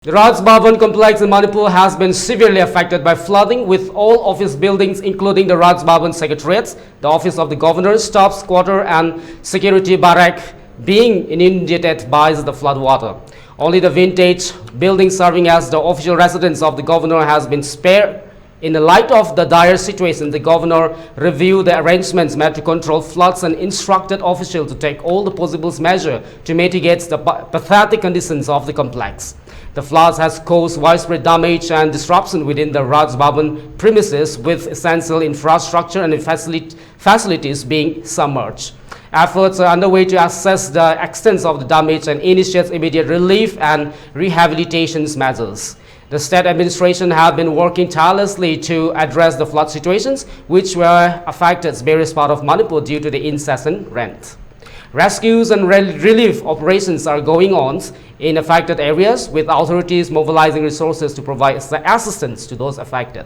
The Bhavan complex in Manipur has been severely affected by flooding, with all office buildings including the Bhavan Secretariat, the office of the governor, staff's quarter and security barrack being inundated by the flood water. Only the vintage building serving as the official residence of the governor has been spared. In the light of the dire situation, the governor reviewed the arrangements made to control floods and instructed officials to take all the possible measures to mitigate the pathetic conditions of the complex. The floods has caused widespread damage and disruption within the Bhavan premises, with essential infrastructure and facilities being submerged. Efforts are underway to assess the extent of the damage and initiate immediate relief and rehabilitation measures. The state administration have been working tirelessly to address the flood situations which were affected various parts of Manipur due to the incessant rain. Rescues and relief operations are going on in affected areas, with authorities mobilizing resources to provide assistance to those affected.